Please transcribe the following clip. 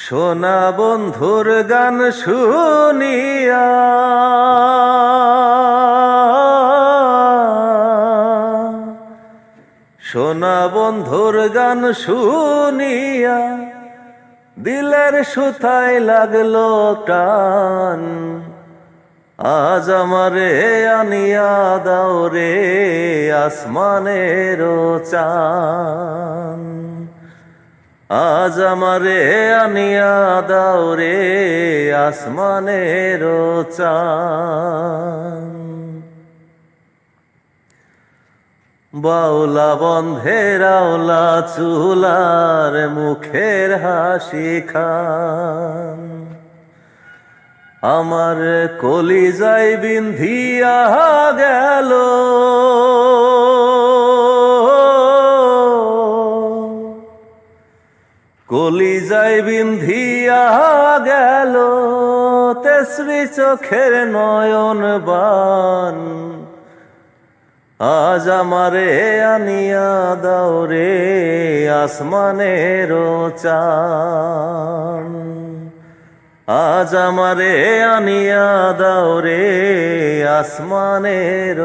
সোনা বন্ধুর গান শুনিয়া সোনা বন্ধুর গান শুনিয়া দিলের সুতায় লাগলো টান। আজ আমারে আনিয়া দাও রে আসমানের চান। আজ আমারে আনিয়া দাও রে আসমানের চান। বাউলা বন্ধের আওলা চুলার মুখের হাসি খান। আমার কলিজায় বিন্ধিয়া গেল কলিজায় বিন্ধিয়া গেল তেসরি চোখের নয়ন বান। আজ আমারে আনিয়া দাও রে আসমানের চান। আজ আমারে আনিয়া দাও রে আসমানের